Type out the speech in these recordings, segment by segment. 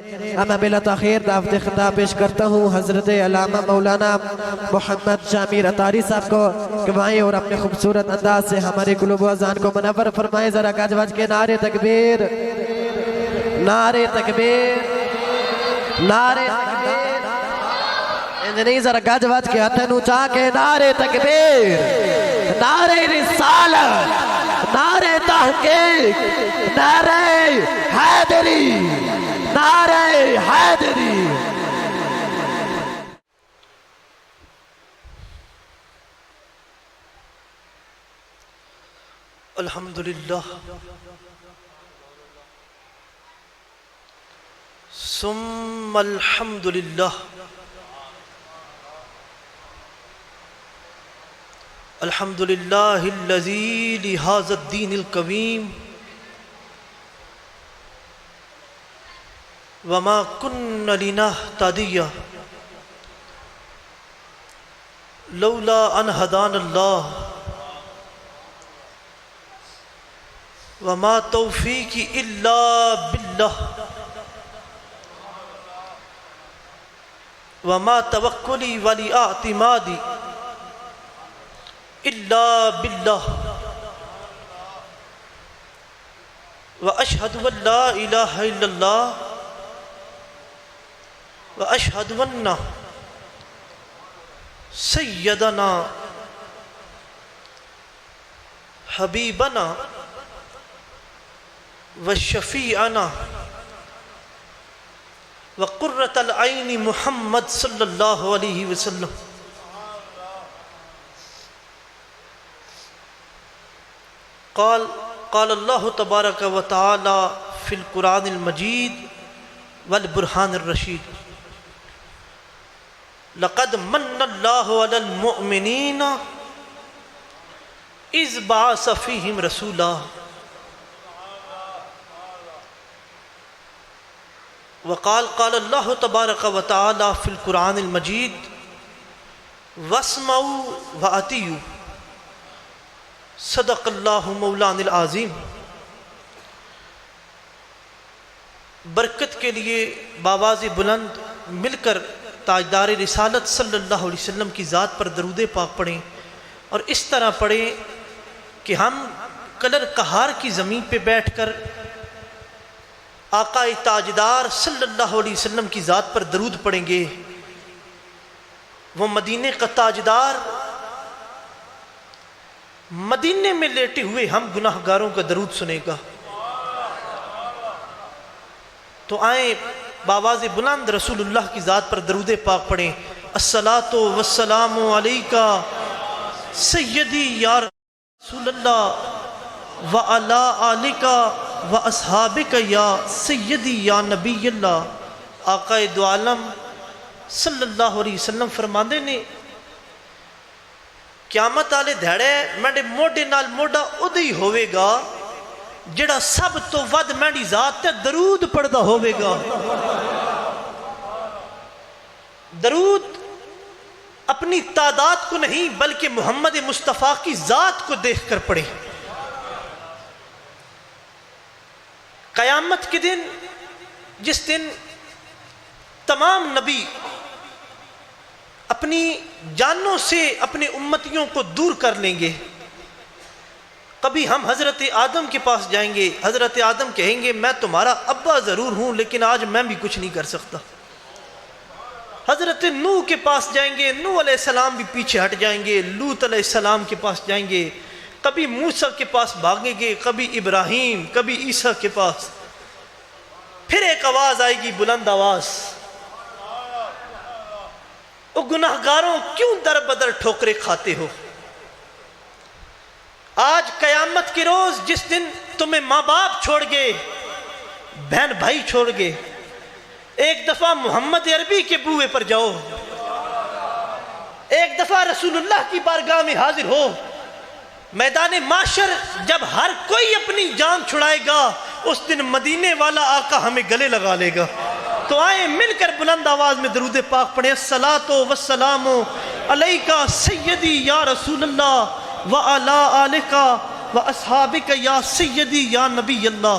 اما بلا تاخیر دعوت خطاب پیش کرتا ہوں حضرت علامہ مولانا محمد شامیر اطاری صاحب کو کہ وہیں اور اپنے خوبصورت انداز سے ہمارے قلوب و اذہان کو منور فرمائیں. ذرا گج وج کے نعرے تکبیر، نعرے تکبیر، نعرے تکبیر. نہیں ذرا گج وج کے ہتھیں اونچا کے نعرے تکبیر، نعرے رسالت، نعرے تحقیق، نعرے حیدری، نعرے حیدری. الحمدللہ ثم الحمدللہ الحمدللہ الذی لہذا الدین القویم وما كنا لنهتدي لولا ان هدانا الله وما توفیقی الا باللہ وما توکلی ولی اعتمادی الا باللہ واشہد ان لا الہ الا اللہ واشہد ان سیدنا حبیبنا وشفیعنا وقرۃ العین محمد صلی اللہ علیہ وسلم. قال اللہ تبارک و تعالی فی القرآن المجید والبرہان الرشید لقد من اللہ علی المؤمنین اذ بعث فیہم رسولا وقال اللہ تبارک و تعالی فی القرآن المجید واسمعوا واتیوا صدق اللہ مولانا العظیم. برکت کے لیے بآواز بلند مل کر تاجدار رسالت صلی اللہ علیہ وسلم کی ذات پر درود پاک پڑھیں اور اس طرح پڑھیں کہ ہم کلر کہار کی زمین پہ بیٹھ کر آقا تاجدار صلی اللہ علیہ وسلم کی ذات پر درود پڑھیں گے. وہ مدینے کا تاجدار مدینے میں لیٹے ہوئے ہم گناہ گاروں کا درود سنے گا. تو آئیں بآواز بلند رسول اللہ کی ذات پر درود پاک پڑھیں. الصلاۃ والسلام علیکہ سیدی یا رسول اللہ وعلی آلکہ واصحابک یا سیدی یا نبی اللہ. آقا دو عالم صلی اللہ علیہ وسلم فرماندے نے قیامت والے دھڑے میرے موڈے نال موڈا ادھے ہی ہوئے گا جڑا سب تو ود میری ذات تے درود پڑھدا ہوئے گا. درود اپنی تعداد کو نہیں بلکہ محمد مصطفیٰ کی ذات کو دیکھ کر پڑھے. قیامت کے دن جس دن تمام نبی اپنی جانوں سے اپنے امتیوں کو دور کر لیں گے. کبھی ہم حضرت آدم کے پاس جائیں گے، حضرت آدم کہیں گے میں تمہارا ابا ضرور ہوں لیکن آج میں بھی کچھ نہیں کر سکتا. حضرت نوح کے پاس جائیں گے، نوح علیہ السلام بھی پیچھے ہٹ جائیں گے. لوط علیہ السلام کے پاس جائیں گے، کبھی موسیٰ کے پاس بھاگیں گے، کبھی ابراہیم، کبھی عیسیٰ کے پاس. پھر ایک آواز آئے گی، بلند آواز، او گناہگاروں کیوں در بدر ٹھوکرے کھاتے ہو؟ آج قیامت کے روز جس دن تمہیں ماں باپ چھوڑ گئے، بہن بھائی چھوڑ گئے، ایک دفعہ محمد عربی کے بوئے پر جاؤ، ایک دفعہ رسول اللہ کی بارگاہ میں حاضر ہو. میدان معاشر جب ہر کوئی اپنی جان چھڑائے گا اس دن مدینے والا آقا ہمیں گلے لگا لے گا. تو آئیں مل کر بلند آواز میں درود پاک پڑھیں. الصلاۃ والسلام علیکہ سیدی یا رسول اللہ وعلی آلکہ واصحابک یا سیدی یا نبی اللہ.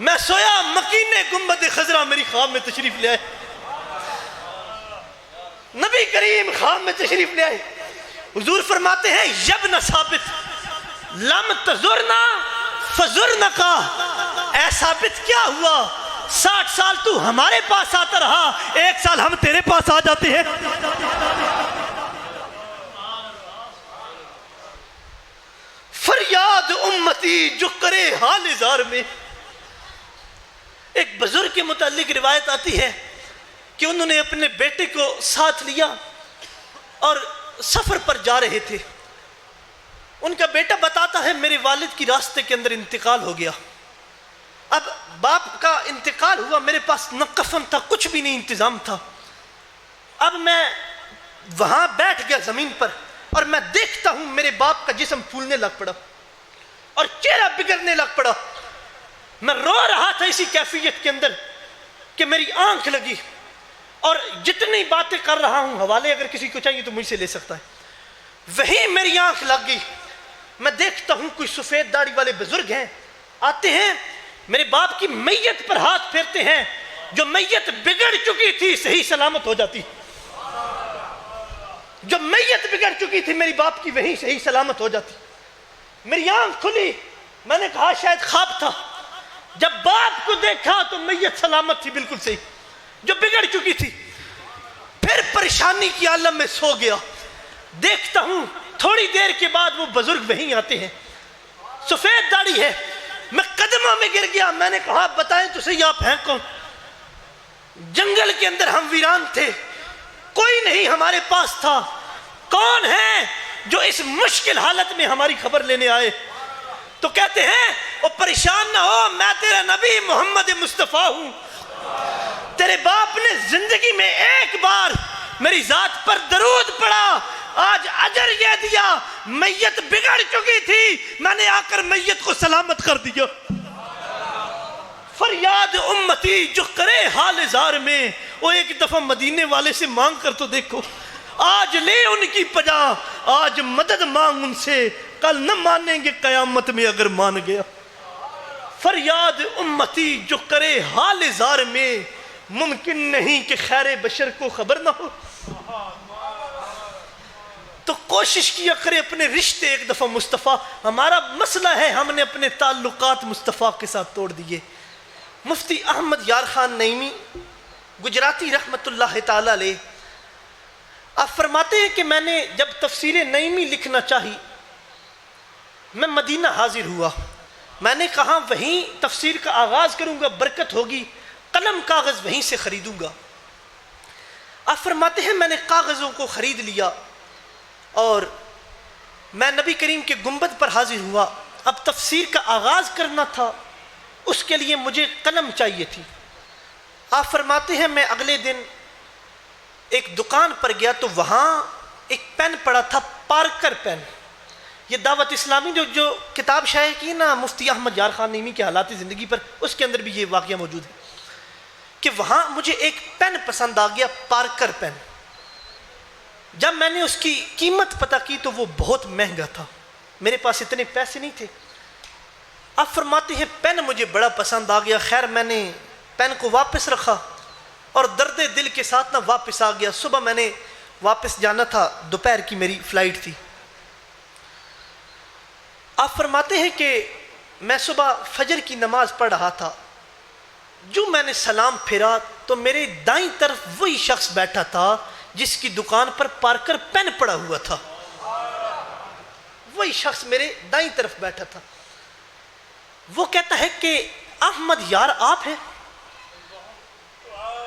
میں سویا مکینے گنبد خضرا میری خواب میں تشریف لے آئے، نبی کریم خواب میں تشریف لے آئے۔ حضور فرماتے ہیں یبن ثابت لم تزرنا فزرنکا، اے ثابت کیا ہوا 60 سال تو ہمارے پاس آتا رہا، 1 سال ہم تیرے پاس آ جاتے ہیں۔ فریاد امتی جو کرے حال زار میں۔ ایک بزرگ کے متعلق روایت آتی ہے کہ انہوں نے اپنے بیٹے کو ساتھ لیا اور سفر پر جا رہے تھے۔ ان کا بیٹا بتاتا ہے میرے والد کی راستے کے اندر انتقال ہو گیا۔ اب باپ کا انتقال ہوا، میرے پاس نہ کفن تھا، کچھ بھی نہیں انتظام تھا۔ اب میں وہاں بیٹھ گیا زمین پر اور میں دیکھتا ہوں میرے باپ کا جسم پھولنے لگ پڑا اور چہرہ بگڑنے لگ پڑا۔ میں رو رہا تھا اسی کیفیت کے اندر کہ میری آنکھ لگی، اور جتنی باتیں کر رہا ہوں حوالے اگر کسی کو چاہیے تو مجھ سے لے سکتا ہے۔ وہیں میری آنکھ لگ گئی، میں دیکھتا ہوں کوئی سفید داڑھی والے بزرگ ہیں، آتے ہیں میرے باپ کی میت پر ہاتھ پھیرتے ہیں، جو میت بگڑ چکی تھی صحیح سلامت ہو جاتی، جو میت بگڑ چکی تھی میری باپ کی وہیں صحیح سلامت ہو جاتی۔ میری آنکھ کھلی، میں نے کہا شاید خواب تھا۔ جب باپ کو دیکھا تو میت سلامت تھی، بالکل صحیح، جو بگڑ چکی تھی۔ پھر پریشانی کی عالم میں سو گیا، دیکھتا ہوں تھوڑی دیر کے بعد وہ بزرگ وہیں آتے ہیں، سفید داڑھی ہے۔ میں قدموں میں گر گیا، میں نے کہا بتائیں تو صحیح آپ ہیں کون؟ جنگل کے اندر ہم ویران تھے، کوئی نہیں ہمارے پاس تھا، کون ہے جو اس مشکل حالت میں ہماری خبر لینے آئے؟ تو کہتے ہیں وہ پریشان نہ ہو، میں تیرا نبی محمد مصطفیٰ ہوں، تیرے باپ نے زندگی میں ایک بار میری ذات پر درود پڑھا، آج اجر یہ دیا، میت بگڑ چکی تھی، میں نے آ کر میت کو سلامت کر دیا۔ فریاد امتی جو کرے حال زار میں۔ وہ ایک دفعہ مدینے والے سے مانگ کر تو دیکھو، آج لے ان کی پجا، آج مدد مانگ ان سے، کل نہ مانیں گے قیامت میں اگر مان گیا۔ فریاد امتی جو کرے حال زار میں، ممکن نہیں کہ خیر بشر کو خبر نہ ہو۔ تو کوشش کیا کرے اپنے رشتے ایک دفعہ مصطفیٰ۔ ہمارا مسئلہ ہے ہم نے اپنے تعلقات مصطفیٰ کے ساتھ توڑ دیے۔ مفتی احمد یار خان نعیمی گجراتی رحمت اللہ تعالی علیہ، آپ فرماتے ہیں کہ میں نے جب تفسیر نعیمی لکھنا چاہی، میں مدینہ حاضر ہوا، میں نے کہا وہیں تفسیر کا آغاز کروں گا، برکت ہوگی، قلم کاغذ وہیں سے خریدوں گا۔ آپ فرماتے ہیں میں نے کاغذوں کو خرید لیا اور میں نبی کریم کے گنبد پر حاضر ہوا۔ اب تفسیر کا آغاز کرنا تھا، اس کے لیے مجھے قلم چاہیے تھی۔ آپ فرماتے ہیں میں اگلے دن ایک دکان پر گیا تو وہاں ایک پین پڑا تھا، پارکر پین۔ یہ دعوت اسلامی جو کتاب شائع کی نا مفتی احمد یار خان نعیمی کے حالات زندگی پر، اس کے اندر بھی یہ واقعہ موجود ہے کہ وہاں مجھے ایک پین پسند آ گیا، پارکر پین۔ جب میں نے اس کی قیمت پتہ کی تو وہ بہت مہنگا تھا، میرے پاس اتنے پیسے نہیں تھے۔ آپ فرماتے ہیں پین مجھے بڑا پسند آ گیا، خیر میں نے پین کو واپس رکھا اور درد دل کے ساتھ نہ واپس آ گیا۔ صبح میں نے واپس جانا تھا، دوپہر کی میری فلائٹ تھی۔ آپ فرماتے ہیں کہ میں صبح فجر کی نماز پڑھ رہا تھا، جو میں نے سلام پھیرا تو میرے دائیں طرف وہی شخص بیٹھا تھا جس کی دکان پر پارکر پین پڑا ہوا تھا، وہی شخص میرے دائیں طرف بیٹھا تھا۔ وہ کہتا ہے کہ احمد یار آپ ہیں؟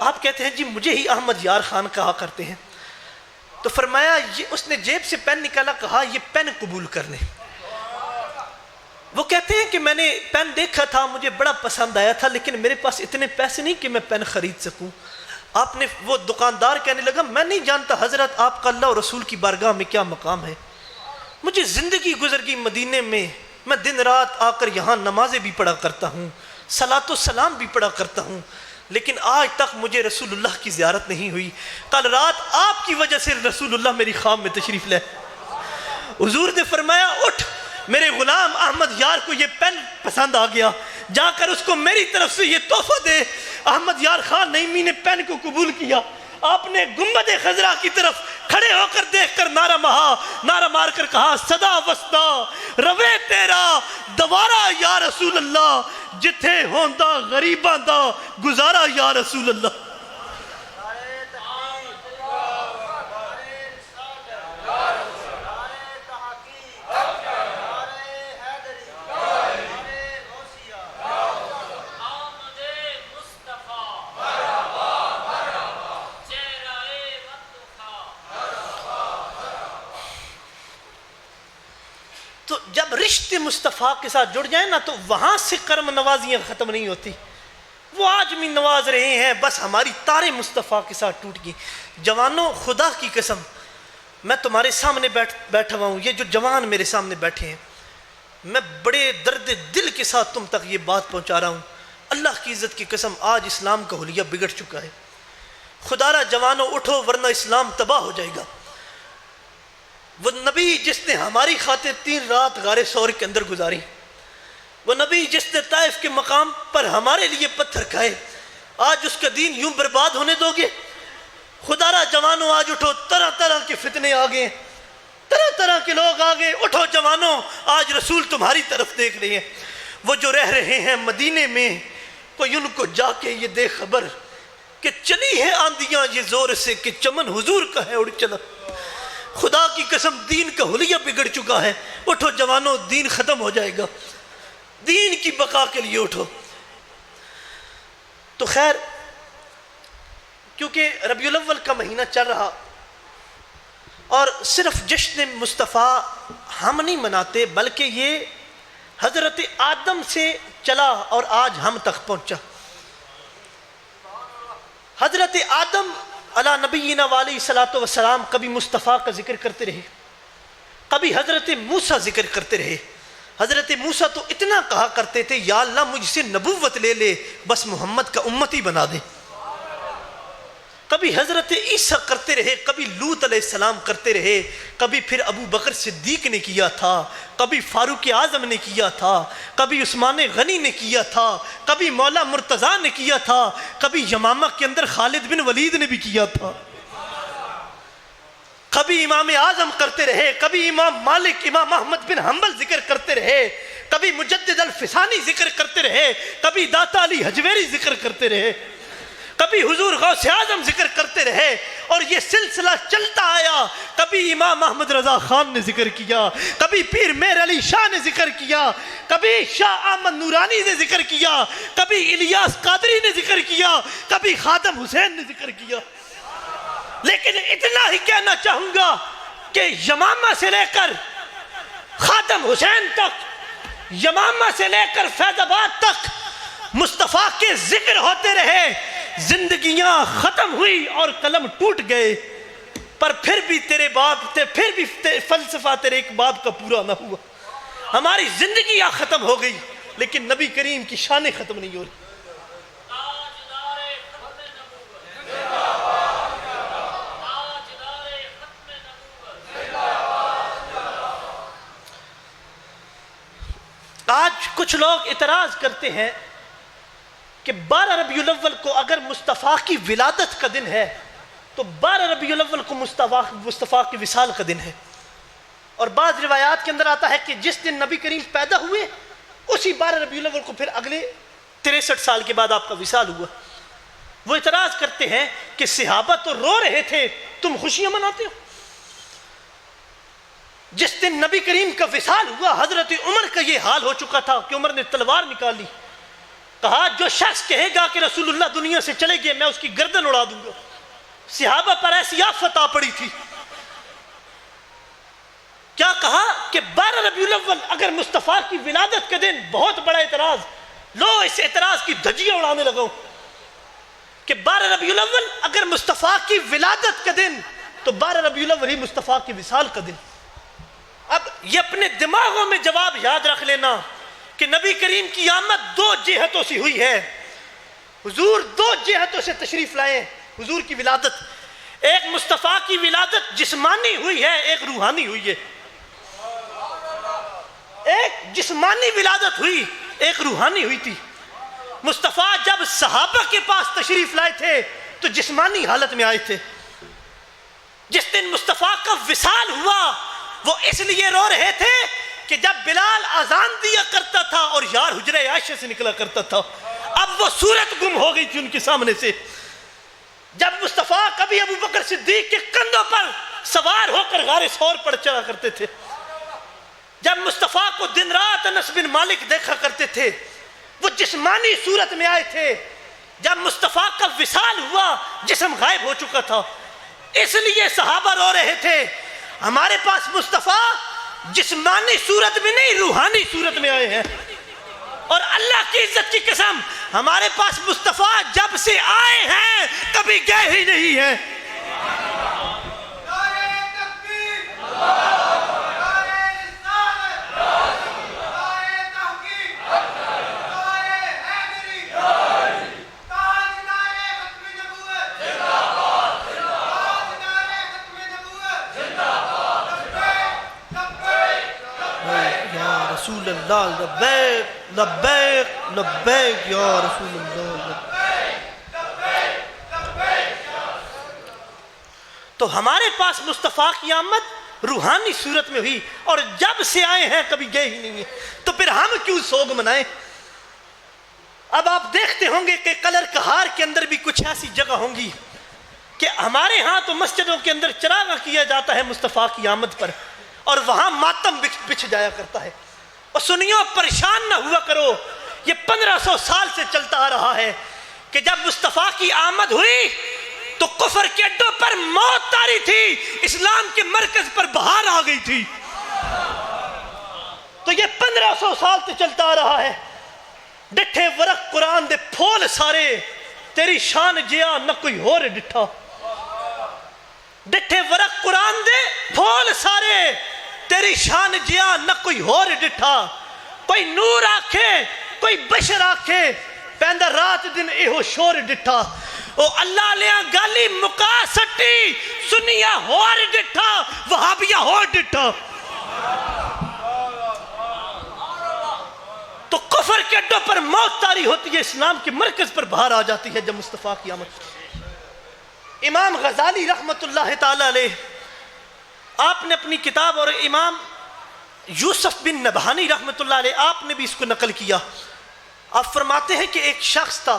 آپ کہتے ہیں جی مجھے ہی احمد یار خان کہا کرتے ہیں۔ تو فرمایا اس نے جیب سے پین نکالا، کہا یہ پین قبول کر لیں۔ وہ کہتے ہیں کہ میں نے پین دیکھا تھا، مجھے بڑا پسند آیا تھا، لیکن میرے پاس اتنے پیسے نہیں کہ میں پین خرید سکوں۔ آپ نے وہ دکاندار کہنے لگا میں نہیں جانتا حضرت آپ کا اللہ اور رسول کی بارگاہ میں کیا مقام ہے، مجھے زندگی گزر گئی مدینے میں، میں دن رات آ کر یہاں نمازیں بھی پڑھا کرتا ہوں، صلاۃ و سلام بھی پڑھا کرتا ہوں، لیکن آج تک مجھے رسول اللہ کی زیارت نہیں ہوئی۔ کل رات آپ کی وجہ سے رسول اللہ میری خواب میں تشریف لائے۔ حضور نے فرمایا اٹھ، میرے غلام احمد یار کو یہ پین پسند آ گیا، جا کر اس کو میری طرف سے یہ تحفہ دے۔ احمد یار خان نعیمی نے پین کو قبول کیا، آپ نے گنبد خضرا کی طرف کھڑے ہو کر دیکھ کر نعرہ مار کر کہا صدا وسطا روے تیرا دوارا یا رسول اللہ، جتھے ہوندا غریباں دا گزارا یا رسول اللہ۔ تو جب رشتے مصطفیٰ کے ساتھ جڑ جائیں نا تو وہاں سے کرم نوازیاں ختم نہیں ہوتی، وہ آج بھی نواز رہے ہیں، بس ہماری تارے مصطفیٰ کے ساتھ ٹوٹ گئی۔ جوانوں خدا کی قسم میں تمہارے سامنے بیٹھا ہوا ہوں، یہ جو جوان میرے سامنے بیٹھے ہیں، میں بڑے درد دل کے ساتھ تم تک یہ بات پہنچا رہا ہوں۔ اللہ کی عزت کی قسم آج اسلام کا حلیہ بگڑ چکا ہے۔ خدا را جوانوں اٹھو ورنہ اسلام تباہ ہو جائے گا۔ وہ نبی جس نے ہماری خاطر 3 رات غار ثور کے اندر گزاری، وہ نبی جس نے طائف کے مقام پر ہمارے لیے پتھر کھائے، آج اس کا دین یوں برباد ہونے دو گے؟ خدا را جوانوں آج اٹھو، طرح طرح کے فتنے آگئے، طرح طرح کے لوگ آگئے، اٹھو جوانوں، آج رسول تمہاری طرف دیکھ رہے ہیں۔ وہ جو رہ رہے ہیں مدینے میں، کوئی ان کو جا کے یہ دے خبر کہ چلی ہے آندیاں یہ زور سے کہ چمن حضور کا ہے اڑ چلا۔ خدا کی قسم دین کا حلیہ بگڑ چکا ہے، اٹھو جوانوں، دین ختم ہو جائے گا، دین کی بقا کے لیے اٹھو۔ تو خیر، کیونکہ ربیع الاول کا مہینہ چل رہا اور صرف جشن مصطفیٰ ہم نہیں مناتے، بلکہ یہ حضرت آدم سے چلا اور آج ہم تک پہنچا۔ حضرت آدم علی نبینا علیہ الصلوۃ والسلام کبھی مصطفیٰ کا ذکر کرتے رہے، کبھی حضرت موسیٰ ذکر کرتے رہے۔ حضرت موسیٰ تو اتنا کہا کرتے تھے یا اللہ مجھ سے نبوت لے لے، بس محمد کا امتی بنا دے۔ کبھی حضرت عیسیٰ کرتے رہے، کبھی لوط علیہ السلام کرتے رہے، کبھی پھر ابو بکر صدیق نے کیا تھا، کبھی فاروق اعظم نے کیا تھا، کبھی عثمان غنی نے کیا تھا، کبھی مولا مرتضیٰ نے کیا تھا، کبھی یمامہ کے اندر خالد بن ولید نے بھی کیا تھا، کبھی امام اعظم کرتے رہے، کبھی امام مالک، امام احمد بن حنبل ذکر کرتے رہے، کبھی مجدد الفسانی ذکر کرتے رہے، کبھی داتا علی حجویری ذکر کرتے رہے، کبھی حضور غوث اعظم ذکر کرتے رہے، اور یہ سلسلہ چلتا آیا۔ کبھی امام احمد رضا خان نے ذکر کیا، کبھی پیر میر علی شاہ نے ذکر کیا، کبھی شاہ احمد نورانی نے ذکر کیا، کبھی الیاس قادری نے ذکر کیا، کبھی خادم حسین نے ذکر کیا۔ لیکن اتنا ہی کہنا چاہوں گا کہ یمامہ سے لے کر خادم حسین تک، یمامہ سے لے کر فیض آباد تک مصطفیٰ کے ذکر ہوتے رہے، زندگیاں ختم ہوئی اور قلم ٹوٹ گئے، پر پھر بھی تیرے باپ پھر بھی فلسفہ تیرے ایک باپ کا پورا نہ ہوا۔ ہماری زندگیاں ختم ہو گئی لیکن نبی کریم کی شانیں ختم نہیں ہو رہی۔ آج کچھ لوگ اعتراض کرتے ہیں کہ 12 ربیع الاول کو اگر مصطفیٰ کی ولادت کا دن ہے تو 12 ربیع الاول کو مصطفیٰ کی وصال کا دن ہے، اور بعض روایات کے اندر آتا ہے کہ جس دن نبی کریم پیدا ہوئے اسی 12 ربیع الاول کو پھر اگلے 63 سال کے بعد آپ کا وصال ہوا۔ وہ اعتراض کرتے ہیں کہ صحابہ تو رو رہے تھے، تم خوشیاں مناتے ہو۔ جس دن نبی کریم کا وصال ہوا حضرت عمر کا یہ حال ہو چکا تھا کہ عمر نے تلوار نکال لی، کہا جو شخص کہے گا کہ رسول اللہ دنیا سے چلے گئے میں اس کی گردن اڑا دوں گا۔ صحابہ پر ایسی آفت آ پڑی تھی، کیا کہا کہ 12 ربیع الاول اگر مصطفیٰ کی ولادت کا دن، بہت بڑا اعتراض، لو اس اعتراض کی دھجیاں اڑانے لگا کہ 12 ربیع الاول اگر مصطفیٰ کی ولادت کا دن تو 12 ربیع الاول ہی مصطفیٰ کی وصال کا دن۔ اب یہ اپنے دماغوں میں جواب یاد رکھ لینا کہ نبی کریم کی آمد 2 جہتوں سے ہوئی ہے۔ حضور 2 جہتوں سے تشریف لائے، حضور کی ولادت، ایک مصطفیٰ کی ولادت جسمانی ہوئی ہے، ایک روحانی ہوئی ہے۔ ایک جسمانی ولادت ہوئی ایک روحانی ہوئی تھی۔ مصطفیٰ جب صحابہ کے پاس تشریف لائے تھے تو جسمانی حالت میں آئے تھے۔ جس دن مصطفیٰ کا وصال ہوا وہ اس لیے رو رہے تھے کہ جب بلال اذان دیا کرتا تھا اور یار حجرہ عائشہ سے نکلا کرتا تھا، اب وہ صورت گم ہو گئی تھی ان کے سامنے سے۔ جب مصطفیٰ کبھی ابو بکر صدیق کے کندھوں پر سوار ہو کر غار ثور پر چلا کرتے تھے، جب مصطفیٰ کو دن رات انس بن مالک دیکھا کرتے تھے، وہ جسمانی صورت میں آئے تھے۔ جب مصطفیٰ کا وصال ہوا جسم غائب ہو چکا تھا، اس لیے صحابہ رو رہے تھے ہمارے پاس مصطفیٰ جسمانی صورت میں نہیں روحانی صورت میں آئے ہیں، اور اللہ کی عزت کی قسم ہمارے پاس مصطفیٰ جب سے آئے ہیں کبھی گئے ہی نہیں ہیں۔ رسول اللہ لبیک لبیک لبیک یا رسول اللہ لبیک۔ تو ہمارے پاس مصطفیٰ کی آمد روحانی صورت میں ہوئی، اور جب سے آئے ہیں کبھی گئے ہی نہیں ہیں، تو پھر ہم کیوں سوگ منائیں؟ اب آپ دیکھتے ہوں گے کہ کلر کہار کے اندر بھی کچھ ایسی جگہ ہوں گی کہ ہمارے ہاں تو مسجدوں کے اندر چراغاں کیا جاتا ہے مصطفیٰ کی آمد پر، اور وہاں ماتم بچھ جایا کرتا ہے۔ اور سنیو، پریشان نہ ہوا کرو، یہ 1500 سال سے چلتا آ رہا ہے کہ جب مصطفیٰ کی آمد ہوئی تو کفر کے اڈوں پر موت طاری تھی، اسلام کے مرکز پر بہار آ گئی تھی۔ تو یہ 1500 سال سے چلتا آ رہا ہے۔ ڈٹھے ورق قرآن دے پھول سارے، تیری شان جیا نہ کوئی ہور ڈٹھا۔ ڈٹھے ورق قرآن دے پھول سارے، تیری شان جیا نہ کوئی ہور ڈٹھا۔ کوئی نور آکھے کوئی بشر آکھے، پہندہ رات دن ایہو شور ڈٹھا۔ او اللہ لیا گالی مکا سٹی، سنیا ہور ڈٹھا وہابیہ ہور ڈٹھا۔ تو کفر کے اڈوں پر موت طاری ہوتی ہے، اسلام کے مرکز پر بہار آ جاتی ہے جب مصطفیٰ کی آمد۔ امام غزالی رحمت اللہ تعالی علیہ، آپ نے اپنی کتاب، اور امام یوسف بن نبہانی رحمت اللہ علیہ آپ نے بھی اس کو نقل کیا، آپ فرماتے ہیں کہ ایک شخص تھا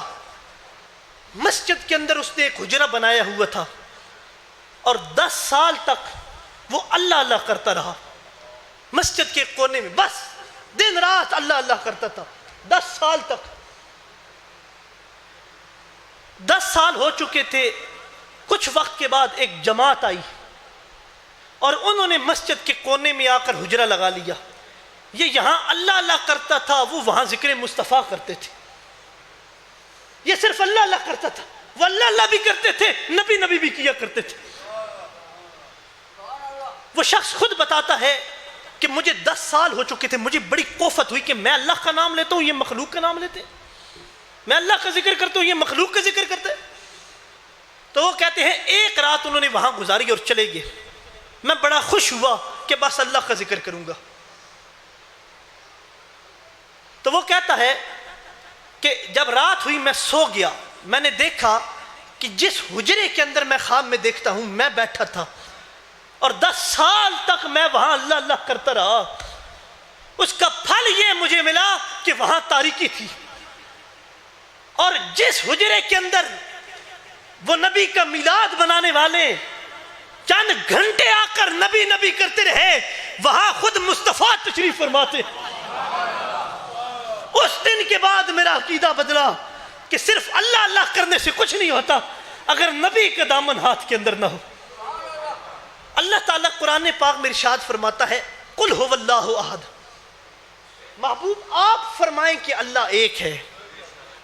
مسجد کے اندر، اس نے ایک حجرہ بنایا ہوا تھا، اور 10 سال تک وہ اللہ اللہ کرتا رہا مسجد کے کونے میں، بس دن رات اللہ اللہ کرتا تھا 10 سال تک۔ 10 سال ہو چکے تھے، کچھ وقت کے بعد ایک جماعت آئی اور انہوں نے مسجد کے کونے میں آ کر حجرہ لگا لیا۔ یہ یہاں اللہ اللہ کرتا تھا، وہ وہاں ذکر مصطفیٰ کرتے تھے۔ یہ صرف اللہ اللہ کرتا تھا، وہ اللہ اللہ بھی کرتے تھے، نبی نبی بھی کیا کرتے تھے۔ وہ شخص خود بتاتا ہے کہ مجھے 10 سال ہو چکے تھے، مجھے بڑی کوفت ہوئی کہ میں اللہ کا نام لیتا ہوں، یہ مخلوق کا نام لیتے ہیں، میں اللہ کا ذکر کرتا ہوں، یہ مخلوق کا ذکر کرتے ہیں۔ تو وہ کہتے ہیں ایک رات انہوں نے وہاں گزاری اور چلے گئے۔ میں بڑا خوش ہوا کہ بس اللہ کا ذکر کروں گا۔ تو وہ کہتا ہے کہ جب رات ہوئی میں سو گیا، میں نے دیکھا کہ جس حجرے کے اندر میں خواب میں دیکھتا ہوں میں بیٹھا تھا، اور 10 سال تک میں وہاں اللہ اللہ کرتا رہا۔ اس کا پھل یہ مجھے ملا کہ وہاں تاریکی تھی، اور جس حجرے کے اندر وہ نبی کا میلاد بنانے والے چند گھنٹے آ کر نبی نبی کرتے رہے، وہاں خود مصطفیٰ تشریف فرماتے۔ اس دن کے بعد میرا عقیدہ بدلا کہ صرف اللہ اللہ کرنے سے کچھ نہیں ہوتا اگر نبی کا دامن ہاتھ کے اندر نہ ہو۔ اللہ تعالیٰ قرآن پاک میں ارشاد فرماتا ہے قل هو اللہ احد، محبوب آپ فرمائیں کہ اللہ ایک ہے۔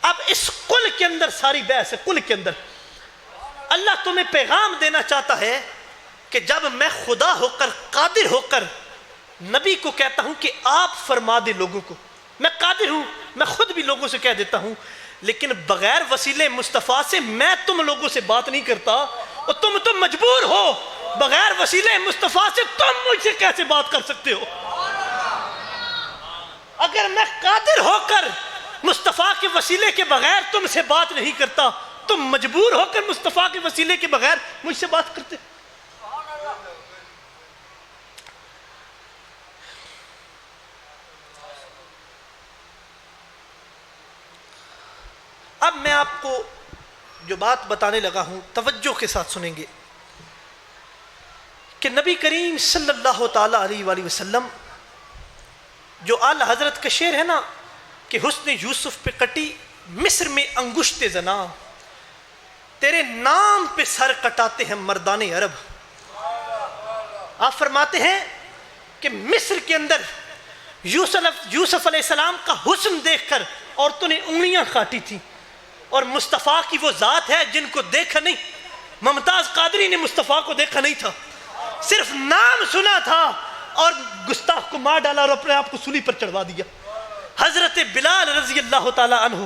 اب اس قل کے اندر ساری بحث ہے۔ قل کے اندر اللہ تمہیں پیغام دینا چاہتا ہے کہ جب میں خدا ہو کر قادر ہو کر نبی کو کہتا ہوں کہ آپ فرما دے لوگوں کو، میں قادر ہوں، میں خود بھی لوگوں سے کہہ دیتا ہوں، لیکن بغیر وسیلے مصطفیٰ سے میں تم لوگوں سے بات نہیں کرتا، اور تم مجبور ہو بغیر وسیلے مصطفیٰ سے تم مجھ سے کیسے بات کر سکتے ہو؟ اگر میں قادر ہو کر مصطفیٰ کے وسیلے کے بغیر تم سے بات نہیں کرتا، تم مجبور ہو کر مصطفیٰ کے وسیلے کے بغیر مجھ سے بات کرتے۔ اب میں آپ کو جو بات بتانے لگا ہوں توجہ کے ساتھ سنیں گے کہ نبی کریم صلی اللہ تعالی علیہ وآلہ وسلم جو اعلی حضرت کا شعر ہے نا کہ حسن یوسف پہ کٹی مصر میں انگشت زنا، تیرے نام پہ سر کٹاتے ہیں مردان عرب۔ آپ فرماتے ہیں کہ مصر کے اندر یوسف علیہ السلام کا حسن دیکھ کر عورتوں نے انگلیاں کاٹی تھیں، اور مصطفیٰ کی وہ ذات ہے جن کو دیکھا نہیں۔ ممتاز قادری نے مصطفیٰ کو دیکھا نہیں تھا، صرف نام سنا تھا اور گستاخ کو مار ڈالا اور اپنے آپ کو سولی پر چڑھوا دیا۔ حضرت بلال رضی اللہ تعالی عنہ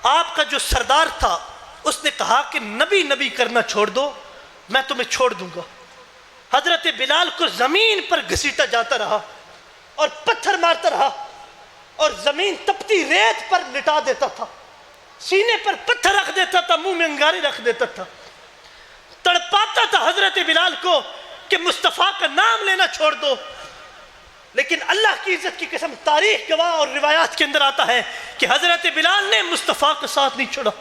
آپ کا جو سردار تھا، اس نے کہا کہ نبی کرنا چھوڑ دو، میں تمہیں چھوڑ دوں گا۔ حضرت بلال کو زمین پر گھسیٹا جاتا رہا اور پتھر مارتا رہا، اور زمین تپتی ریت پر لٹا دیتا تھا، سینے پر پتھر رکھ دیتا تھا، منہ میں انگارے رکھ دیتا تھا، تڑپاتا تھا حضرت بلال کو کہ مصطفیٰ کا نام لینا چھوڑ دو۔ لیکن اللہ کی عزت کی قسم تاریخ گواہ اور روایات کے اندر آتا ہے کہ حضرت بلال نے مصطفیٰ کا ساتھ نہیں چھوڑا،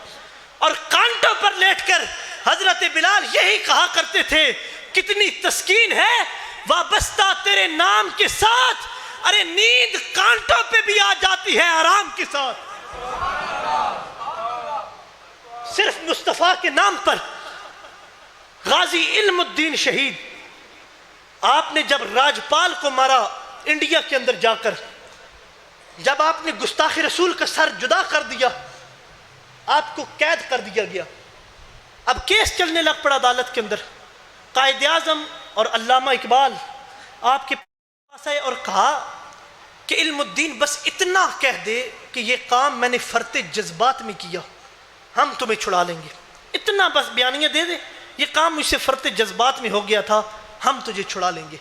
اور کانٹوں پر لیٹ کر حضرت بلال یہی کہا کرتے تھے، کتنی تسکین ہے وابستہ تیرے نام کے ساتھ، ارے نیند کانٹوں پہ بھی آ جاتی ہے آرام کے ساتھ۔ صرف مصطفیٰ کے نام پر غازی علم الدین شہید، آپ نے جب راجپال کو مارا انڈیا کے اندر جا کر، جب آپ نے گستاخ رسول کا سر جدا کر دیا، آپ کو قید کر دیا گیا۔ اب کیس چلنے لگ پڑا عدالت کے اندر۔ قائد اعظم اور علامہ اقبال آپ کے پاس آئے اور کہا کہ علم الدین بس اتنا کہہ دے کہ یہ کام میں نے فرط جذبات میں کیا، ہم تمہیں چھڑا لیں گے، اتنا بس بیانیہ دے دے، یہ کام مجھ سے فرط جذبات میں ہو گیا تھا، ہم تجھے چھڑا لیں گے۔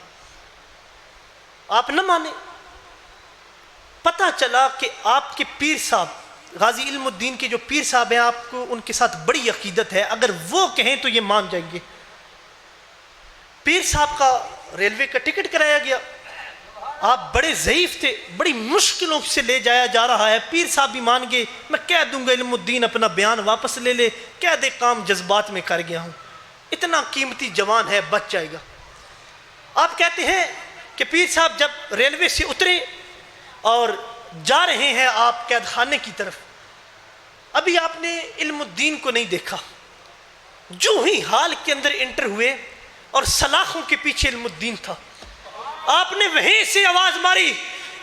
آپ نہ مانے۔ پتہ چلا کہ آپ کے پیر صاحب غازی علم الدین کے جو پیر صاحب ہیں، آپ کو ان کے ساتھ بڑی عقیدت ہے، اگر وہ کہیں تو یہ مان جائیں گے۔ پیر صاحب کا ریلوے کا ٹکٹ کرایا گیا، آپ بڑے ضعیف تھے، بڑی مشکلوں سے لے جایا جا رہا ہے، پیر صاحب بھی مان گئے، میں کہہ دوں گا علم الدین اپنا بیان واپس لے لے، کہہ دے کام جذبات میں کر گیا ہوں، اتنا قیمتی جوان ہے، بچ جائے گا۔ آپ کہتے ہیں کہ پیر صاحب جب ریلوے سے اترے اور جا رہے ہیں آپ قید خانے کی طرف، ابھی آپ نے علم الدین کو نہیں دیکھا، جو ہی حال کے اندر انٹر ہوئے اور سلاخوں کے پیچھے علم الدین تھا، آپ نے وہیں سے آواز ماری،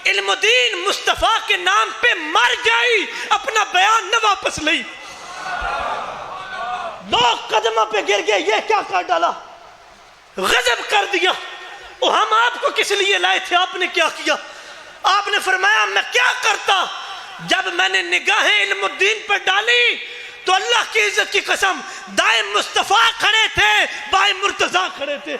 علم الدین مصطفیٰ کے نام پہ مر جائی، اپنا بیان نہ واپس لئی۔ لوگ قدموں پہ گر گئے، یہ کیا کر ڈالا، غضب کر دیا، ہم آپ کو کس لیے لائے تھے، آپ نے کیا کیا؟ آپ نے فرمایا میں کیا کرتا، جب میں نے نگاہیں علم الدین پر ڈالی تو اللہ کی عزت کی قسم دائیں مصطفیٰ کھڑے تھے، بائیں مرتضیٰ کھڑے تھے۔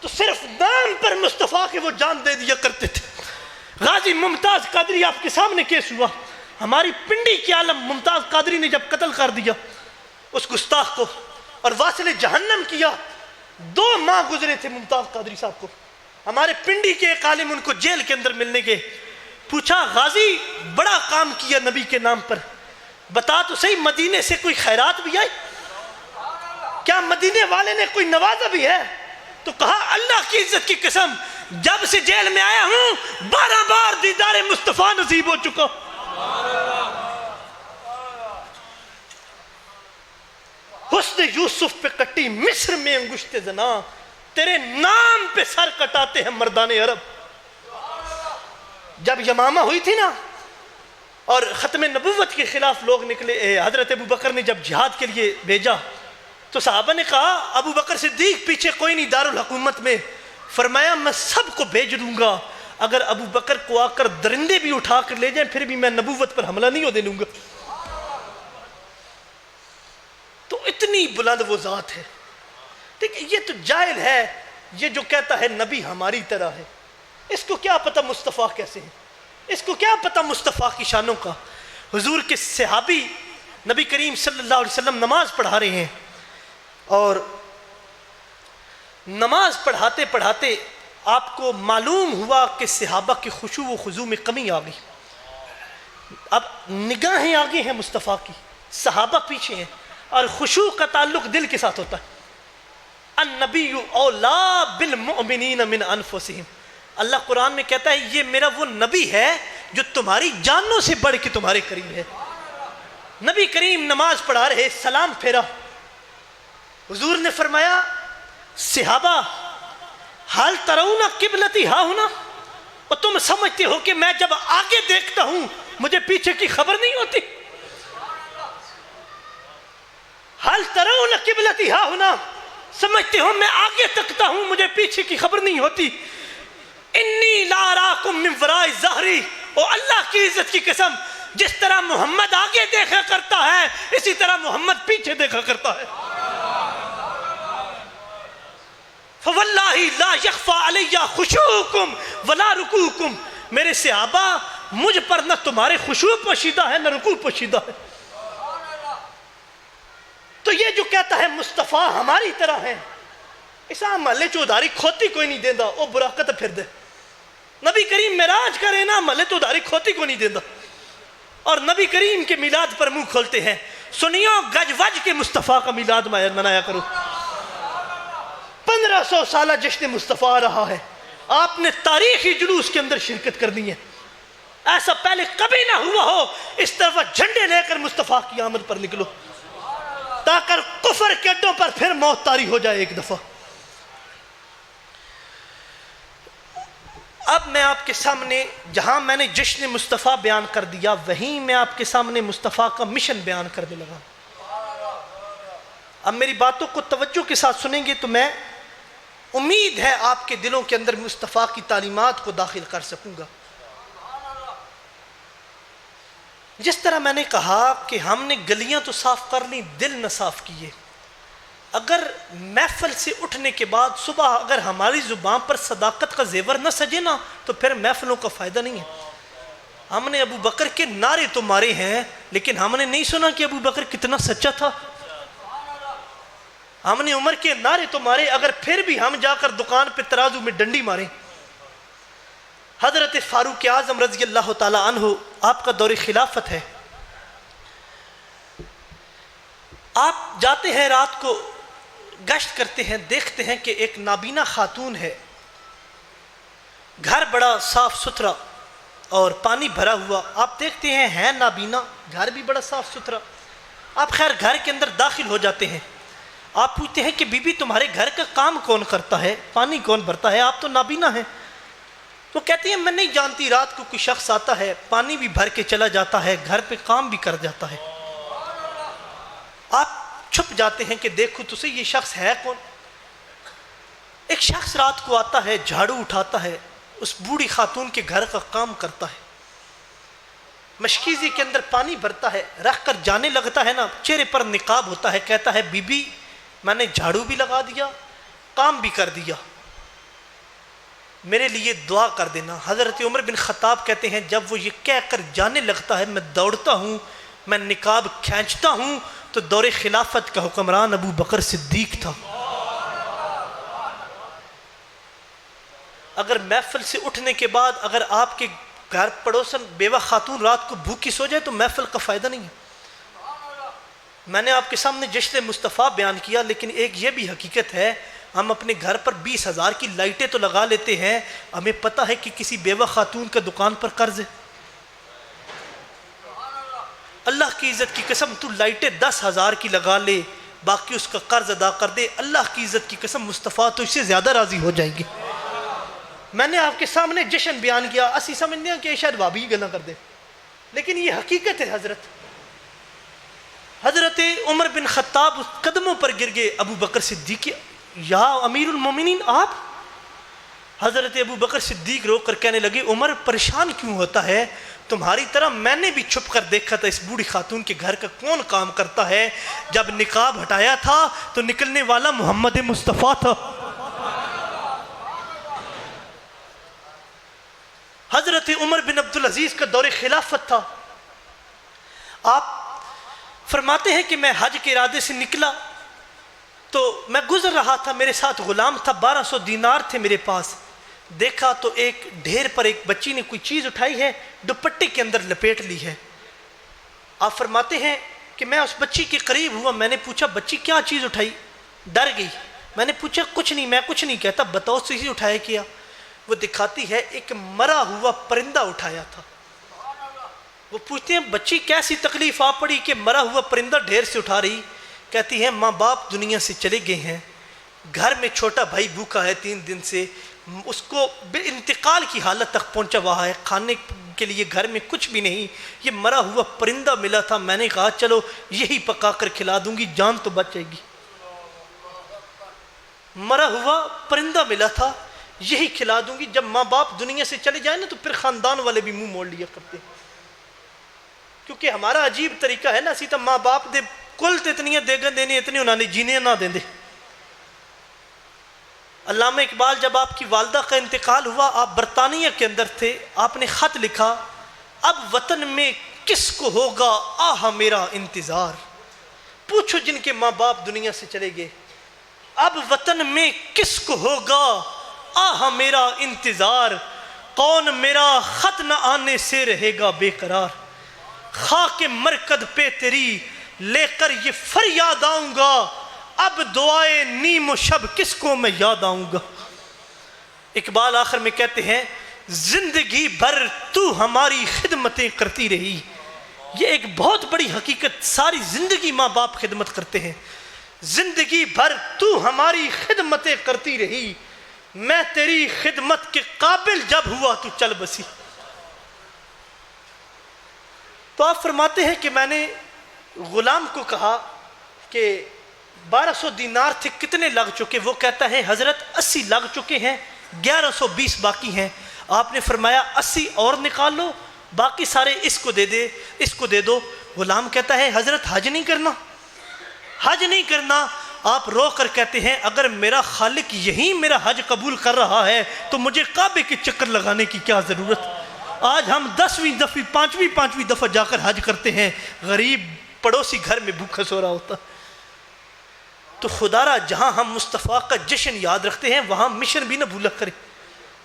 تو صرف نام پر مصطفیٰ کے وہ جان دے دیا کرتے تھے۔ غازی ممتاز قادری آپ کے سامنے کیس ہوا، ہماری پنڈی کی عالم ممتاز قادری نے جب قتل کر دیا اس گستاخ کو اور واصل جہنم کیا، 2 ماہ گزرے تھے ممتاز قادری صاحب کو۔ ہمارے پنڈی کے ایک عالم ان کو جیل کے اندر ملنے گئے، پوچھا غازی بڑا کام کیا نبی کے نام پر، بتا تو صحیح مدینے سے کوئی خیرات بھی آئی، کیا مدینے والے نے کوئی نوازا بھی ہے؟ تو کہا اللہ کی عزت کی قسم جب سے جیل میں آیا ہوں 12 بار دیدار مصطفیٰ نصیب ہو چکا۔ حسن یوسف پہ کٹی مصر میں انگشت زنا، تیرے نام پہ سر کٹاتے ہیں مردان عرب۔ جب یمامہ ہوئی تھی نا اور ختم نبوت کے خلاف لوگ نکلے، حضرت ابو بکر نے جب جہاد کے لیے بھیجا تو صحابہ نے کہا ابو بکر صدیق پیچھے کوئی نہیں دارالحکومت میں، فرمایا میں سب کو بھیج دوں گا، اگر ابو بکر کو آ کر درندے بھی اٹھا کر لے جائیں پھر بھی میں نبوت پر حملہ نہیں ہونے دوں گا۔ تو اتنی بلند وہ ذات ہے، دیکھیں یہ تو جاہل ہے یہ جو کہتا ہے نبی ہماری طرح ہے، اس کو کیا پتہ مصطفیٰ کیسے ہیں، اس کو کیا پتہ مصطفیٰ کی شانوں کا۔ حضور کے صحابی نبی کریم صلی اللہ علیہ وسلم نماز پڑھا رہے ہیں، اور نماز پڑھاتے پڑھاتے آپ کو معلوم ہوا کہ صحابہ کے خشوع و خضوع میں کمی آ گئی۔ اب نگاہیں آگے ہیں مصطفیٰ کی، صحابہ پیچھے ہیں، اور خشوع کا تعلق دل کے ساتھ ہوتا ہے۔ النبی اولا بالمؤمنین من انفسہم، اللہ قرآن میں کہتا ہے یہ میرا وہ نبی ہے جو تمہاری جانوں سے بڑھ کے تمہارے قریب ہے۔ نبی کریم نماز پڑھا رہے، سلام پھیرا، حضور نے فرمایا صحابہ حال ترون قبلتی ہا ہونا، اور تم سمجھتے ہو کہ میں جب آگے دیکھتا ہوں مجھے پیچھے کی خبر نہیں ہوتی؟ حال ترون قبلتی ہا ہونا، سمجھتے ہو میں آگے تکتا ہوں مجھے پیچھے کی خبر نہیں ہوتی؟ انی لا اراکم من وراء ظہری، اور اللہ کی عزت کی قسم جس طرح محمد آگے دیکھا کرتا ہے اسی طرح محمد پیچھے دیکھا کرتا ہے۔ فواللہ لا یخفی علی خشوعکم ولا رکوعکم، میرے صحابہ مجھ پر نہ تمہارے خشوع پوشیدہ ہے نہ رکوع پوشیدہ ہے۔ تو یہ جو کہتا ہے مصطفیٰ ہماری طرح ہے، اسا محلے چودھاری کھوتی کوئی نہیں دیندہ، او براقت پھر دے۔ نبی کریم معراج کرے نا، محلے چودھاری کھوتی کو نہیں دیندہ، اور نبی کریم کے میلاد پر منہ کھولتے ہیں۔ سنیو گج وج کے مصطفیٰ کا میلاد منایا کرو۔ 1500 سالہ جشن مصطفیٰ رہا ہے، آپ نے تاریخی جلوس کے اندر شرکت کرنی ہے، ایسا پہلے کبھی نہ ہوا ہو۔ اس طرف جھنڈے لے کر مصطفیٰ کی آمد پر نکلو، تاکہ کفر کے اڈوں پر پھر موت طاری ہو جائے ایک دفعہ۔ اب میں آپ کے سامنے جہاں میں نے جشن مصطفیٰ بیان کر دیا، وہیں میں آپ کے سامنے مصطفیٰ کا مشن بیان کرنے لگا۔ اب میری باتوں کو توجہ کے ساتھ سنیں گے تو میں امید ہے آپ کے دلوں کے اندر مصطفیٰ کی تعلیمات کو داخل کر سکوں گا۔ جس طرح میں نے کہا کہ ہم نے گلیاں تو صاف کر لیں، دل نہ صاف کیے۔ اگر محفل سے اٹھنے کے بعد صبح اگر ہماری زبان پر صداقت کا زیور نہ سجے نا تو پھر محفلوں کا فائدہ نہیں ہے۔ ہم نے ابو بکر کے نعرے تو مارے ہیں، لیکن ہم نے نہیں سنا کہ ابو بکر کتنا سچا تھا۔ ہم نے عمر کے نعرے تو مارے، اگر پھر بھی ہم جا کر دکان پہ ترازو میں ڈنڈی ماریں۔ حضرت فاروق اعظم رضی اللہ تعالی عنہ، آپ کا دور خلافت ہے، آپ جاتے ہیں رات کو گشت کرتے ہیں، دیکھتے ہیں کہ ایک نابینا خاتون ہے، گھر بڑا صاف ستھرا اور پانی بھرا ہوا، آپ دیکھتے ہیں نابینا، گھر بھی بڑا صاف ستھرا۔ آپ خیر گھر کے اندر داخل ہو جاتے ہیں، آپ پوچھتے ہیں کہ بی بی تمہارے گھر کا کام کون کرتا ہے، پانی کون بھرتا ہے، آپ تو نابینا ہیں۔ وہ کہتی ہیں میں نہیں جانتی، رات کو کوئی شخص آتا ہے پانی بھی بھر کے چلا جاتا ہے، گھر پہ کام بھی کر جاتا ہے۔ آپ چھپ جاتے ہیں کہ دیکھو تو صحیح یہ شخص ہے کون۔ ایک شخص رات کو آتا ہے، جھاڑو اٹھاتا ہے، اس بوڑھی خاتون کے گھر کا کام کرتا ہے، مشکیزی کے اندر پانی بھرتا ہے، رکھ کر جانے لگتا ہے نا، چہرے پر نقاب ہوتا ہے، کہتا ہے بی بی میں نے جھاڑو بھی لگا دیا، کام بھی کر دیا، میرے لیے دعا کر دینا۔ حضرت عمر بن خطاب کہتے ہیں جب وہ یہ کہہ کر جانے لگتا ہے، میں دوڑتا ہوں، میں نقاب کھینچتا ہوں تو دور خلافت کا حکمران ابو بکر صدیق تھا۔ اگر محفل سے اٹھنے کے بعد اگر آپ کے گھر پڑوسن بیوہ خاتون رات کو بھوکی سو جائے تو محفل کا فائدہ نہیں ہے۔ میں نے آپ کے سامنے جشن مصطفیٰ بیان کیا، لیکن ایک یہ بھی حقیقت ہے، ہم اپنے گھر پر 20,000 کی لائٹیں تو لگا لیتے ہیں، ہمیں پتہ ہے کہ کسی بیوہ خاتون کا دکان پر قرض ہے۔ اللہ کی عزت کی قسم تو لائٹیں 10,000 کی لگا لے، باقی اس کا قرض ادا کر دے، اللہ کی عزت کی قسم مصطفیٰ تو اس سے زیادہ راضی ہو جائیں گے۔ میں نے آپ کے سامنے جشن بیان کیا، اسی سمجھتے ہیں کہ شاید وابی گلا کر دے، لیکن یہ حقیقت ہے۔ حضرت عمر بن خطاب قدموں پر گر گئے، ابو بکر صدیق یا امیر المومنین آپ؟ حضرت ابو بکر صدیق رو کر کہنے لگے عمر پریشان کیوں ہوتا ہے، تمہاری طرح میں نے بھی چھپ کر دیکھا تھا اس بوڑھی خاتون کے گھر کا کون کام کرتا ہے، جب نقاب ہٹایا تھا تو نکلنے والا محمد مصطفیٰ تھا۔ حضرت عمر بن عبدالعزیز کا دور خلافت تھا. آپ فرماتے ہیں کہ میں حج کے ارادے سے نکلا تو میں گزر رہا تھا، میرے ساتھ غلام تھا، 1200 دینار تھے میرے پاس. دیکھا تو ایک ڈھیر پر ایک بچی نے کوئی چیز اٹھائی ہے، دوپٹے کے اندر لپیٹ لی ہے. آپ فرماتے ہیں کہ میں اس بچی کے قریب ہوا، میں نے پوچھا بچی کیا چیز اٹھائی؟ ڈر گئی. میں نے پوچھا کچھ نہیں، میں کچھ نہیں کہتا، بتاؤ چیز اٹھایا کیا؟ وہ دکھاتی ہے ایک مرا ہوا پرندہ اٹھایا تھا. وہ پوچھتے ہیں بچی کیسی تکلیف آ پڑی کہ مرا ہوا پرندہ ڈھیر سے اٹھا رہی؟ کہتی ہے ماں باپ دنیا سے چلے گئے ہیں، گھر میں چھوٹا بھائی بھوکا ہے 3 دن سے، اس کو انتقال کی حالت تک پہنچا ہوا ہے، کھانے کے لیے گھر میں کچھ بھی نہیں، یہ مرا ہوا پرندہ ملا تھا، میں نے کہا چلو یہی پکا کر کھلا دوں گی، جان تو بچ جائے گی. مرا ہوا پرندہ ملا تھا، یہی کھلا دوں گی. جب ماں باپ دنیا سے چلے جائیں نا تو پھر خاندان والے بھی منہ موڑ لیا کرتے ہیں، کیونکہ ہمارا عجیب طریقہ ہے نا، اسی تو ماں باپ دے کل تے اتنی دیگن دینی اتنی انہوں نے جینے نہ دیں دے. علامہ اقبال جب آپ کی والدہ کا انتقال ہوا، آپ برطانیہ کے اندر تھے، آپ نے خط لکھا اب وطن میں کس کو ہوگا آہ میرا انتظار، پوچھو جن کے ماں باپ دنیا سے چلے گئے، اب وطن میں کس کو ہوگا آہ میرا انتظار، کون میرا خط نہ آنے سے رہے گا بے قرار، خاک مرکد پہ تیری لے کر یہ فریاد آؤں گا، اب دعائے نیم و شب کس کو میں یاد آؤں گا. اقبال آخر میں کہتے ہیں زندگی بھر تو ہماری خدمتیں کرتی رہی. یہ ایک بہت بڑی حقیقت، ساری زندگی ماں باپ خدمت کرتے ہیں. زندگی بھر تو ہماری خدمتیں کرتی رہی، میں تیری خدمت کے قابل جب ہوا تو چل بسی. تو آپ فرماتے ہیں کہ میں نے غلام کو کہا کہ 1200 دینار تھے، کتنے لگ چکے؟ وہ کہتا ہے حضرت 80 لگ چکے ہیں، 1120 باقی ہیں. آپ نے فرمایا 80 اور نکال لو، باقی سارے اس کو دے دو. غلام کہتا ہے حضرت حج نہیں کرنا، حج نہیں کرنا. آپ رو کر کہتے ہیں اگر میرا خالق یہی میرا حج قبول کر رہا ہے تو مجھے کعبے کے چکر لگانے کی کیا ضرورت؟ آج ہم 10ویں دفعہ 5ویں دفعہ جا کر حج کرتے ہیں، غریب پڑوسی گھر میں بھوکا سو رہا ہوتا. تو خدا را جہاں ہم مصطفیٰ کا جشن یاد رکھتے ہیں وہاں مشن بھی نہ بھولا کریں،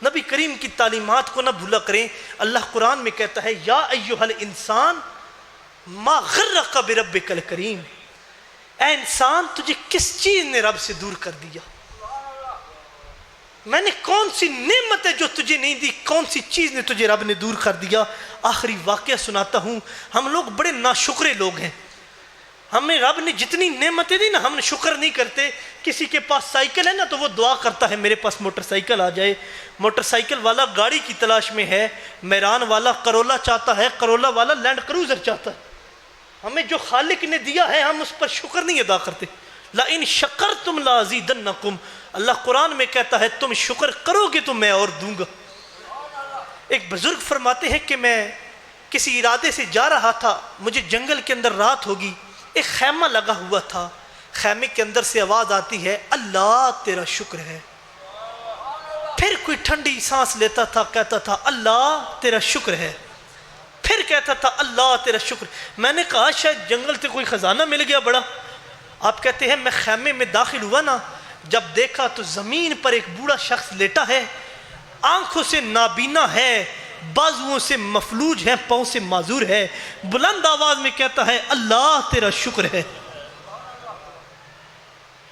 نبی کریم کی تعلیمات کو نہ بھولا کریں. اللہ قرآن میں کہتا ہے یا ایھا الانسان ما غرک بربک الکریم، اے انسان تجھے کس چیز نے رب سے دور کر دیا؟ میں نے کون سی نعمت ہے جو تجھے نہیں دی، کون سی چیز نے تجھے رب نے دور کر دیا؟ آخری واقعہ سناتا ہوں. ہم لوگ بڑے ناشکرے لوگ ہیں، ہمیں رب نے جتنی نعمتیں دی نا ہم شکر نہیں کرتے. کسی کے پاس سائیکل ہے نا تو وہ دعا کرتا ہے میرے پاس موٹر سائیکل آ جائے. موٹر سائیکل والا گاڑی کی تلاش میں ہے، میران والا کرولا چاہتا ہے، کرولا والا لینڈ کروزر چاہتا ہے. ہمیں جو خالق نے دیا ہے ہم اس پر شکر نہیں ادا کرتے. لَإِن شَكَرْتُمْ لَأَزِيدَنَّكُمْ، اللہ قرآن میں کہتا ہے تم شکر کرو گے تو میں اور دوں گا. ایک بزرگ فرماتے ہیں کہ میں کسی ارادے سے جا رہا تھا، مجھے جنگل کے اندر رات ہوگی، ایک خیمہ لگا ہوا تھا، خیمے کے اندر سے آواز آتی ہے اللہ تیرا شکر ہے. پھر کوئی ٹھنڈی سانس لیتا تھا، کہتا تھا اللہ تیرا شکر ہے، پھر کہتا تھا اللہ تیرا شکر. میں نے کہا شاید جنگل سے کوئی خزانہ مل گیا بڑا. آپ کہتے ہیں میں خیمے میں داخل ہوا نا، جب دیکھا تو زمین پر ایک بوڑھا شخص لیٹا ہے، آنکھوں سے نابینا ہے، بازوؤں سے مفلوج ہے، پاؤں سے معذور ہے، بلند آواز میں کہتا ہے اللہ تیرا شکر ہے.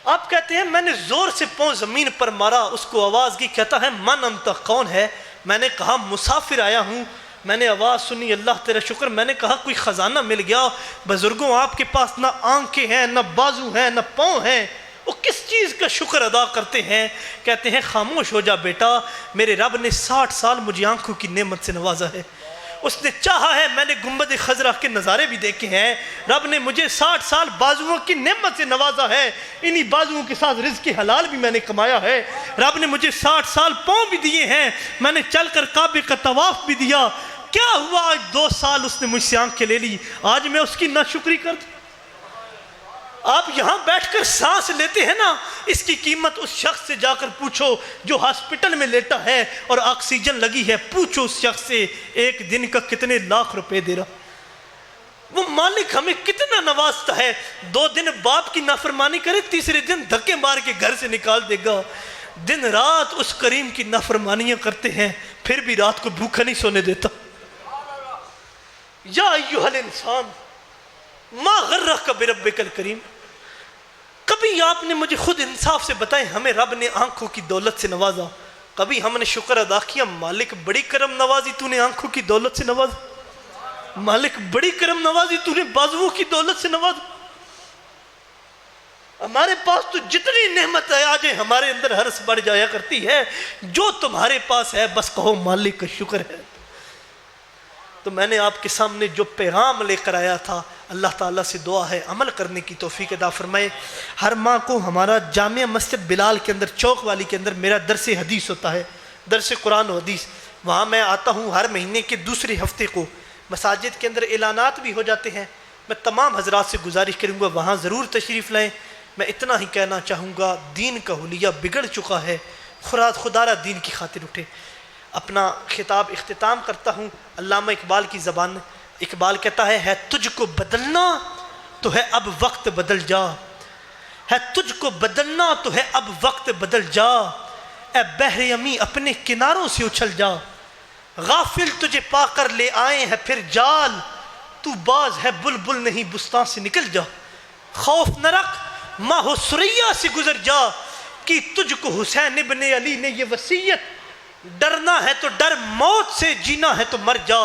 آپ کہتے ہیں میں نے زور سے پاؤں زمین پر مارا، اس کو آواز کی، کہتا ہے من انت، کون ہے؟ میں نے کہا مسافر آیا ہوں. میں نے آواز سنی اللہ تیرا شکر. میں نے کہا کوئی خزانہ مل گیا. بزرگوں آپ کے پاس نہ آنکھیں ہیں، نہ بازو ہیں، نہ پاؤں ہیں، وہ کس چیز کا شکر ادا کرتے ہیں؟ کہتے ہیں خاموش ہو جا بیٹا، میرے رب نے 60 سال مجھے آنکھوں کی نعمت سے نوازا ہے. اس نے چاہا ہے، میں نے گنبد خضرا کے نظارے بھی دیکھے ہیں، رب نے مجھے 60 سال بازوؤں کی نعمت سے نوازا ہے، انہی بازوؤں کے ساتھ رزق حلال بھی میں نے کمایا ہے. رب نے مجھے 60 سال پاؤں بھی دیے ہیں، میں نے چل کر کعبے کا طواف بھی دیا. کیا ہوا آج 2 سال اس نے مجھ سے آنکھیں لے لی، آج میں اس کی ناشکری کر دوں؟ آپ یہاں بیٹھ کر سانس لیتے ہیں نا، اس کی قیمت اس شخص سے جا کر پوچھو جو ہاسپٹل میں لیٹا ہے اور آکسیجن لگی ہے، پوچھو اس شخص سے ایک دن کا کتنے لاکھ روپے دے رہا۔ وہ مالک ہمیں کتنا نوازتا ہے، 2 دن باپ کی نافرمانی کرے، تیسرے دن دھکے مار کے گھر سے نکال دے گا۔ دن رات اس کریم کی نافرمانیاں کرتے ہیں، پھر بھی رات کو بھوکا نہیں سونے دیتا۔ یا ایھا الانسان ما غرک بربک الکریم۔ کبھی آپ نے مجھے خود انصاف سے بتائیں، ہمیں رب نے آنکھوں کی دولت سے نوازا، کبھی ہم نے شکر ادا کیا مالک بڑی کرم نوازی تو نے آنکھوں کی دولت سے نوازا، مالک بڑی کرم نوازی تو نے بازوؤں کی دولت سے نوازا۔ ہمارے پاس تو جتنی نعمت ہے آج ہمارے اندر ہرس بڑھ جایا کرتی ہے، جو تمہارے پاس ہے بس کہو مالک کا شکر ہے۔ تو میں نے آپ کے سامنے جو پیغام لے کر آیا تھا، اللہ تعالیٰ سے دعا ہے عمل کرنے کی توفیق عطا فرمائے۔ ہر ماہ کو ہمارا جامع مسجد بلال کے اندر، چوک والی کے اندر میرا درس حدیث ہوتا ہے، درس قرآن و حدیث۔ وہاں میں آتا ہوں ہر مہینے کے دوسرے ہفتے کو۔ مساجد کے اندر اعلانات بھی ہو جاتے ہیں، میں تمام حضرات سے گزارش کروں گا وہاں ضرور تشریف لائیں۔ میں اتنا ہی کہنا چاہوں گا، دین کا حلیہ بگڑ چکا ہے، خدا را دین کی خاطر اٹھے۔ اپنا خطاب اختتام کرتا ہوں علامہ اقبال کی زبان۔ اقبال کہتا ہے تجھ کو بدلنا تو ہے اب وقت بدل جا، ہے تجھ کو بدلنا تو ہے اب وقت بدل جا، اے بحر یمی اپنے کناروں سے اچھل جا، غافل تجھے پا کر لے آئے ہیں پھر جال، تو باز ہے بلبل نہیں بستان سے نکل جا، خوف نہ رکھ ماہ و سریا سے گزر جا، کہ تجھ کو حسین ابن علی نے یہ وصیت، ڈرنا ہے تو ڈر موت سے، جینا ہے تو مر جا،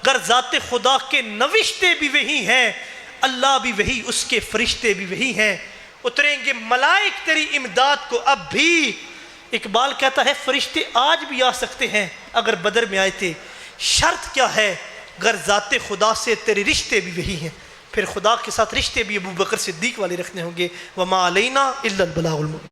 گر ذات خدا کے نوشتے بھی وہی ہیں، اللہ بھی وہی اس کے فرشتے بھی وہی ہیں، اتریں گے ملائک تیری امداد کو اب بھی۔ اقبال کہتا ہے فرشتے آج بھی آ سکتے ہیں اگر بدر میں آئے تھے، شرط کیا ہے گر ذات خدا سے تیرے رشتے بھی وہی ہیں، پھر خدا کے ساتھ رشتے بھی ابو بکر صدیق والے رکھنے ہوں گے۔ وما علینا الا البلاغ المبین۔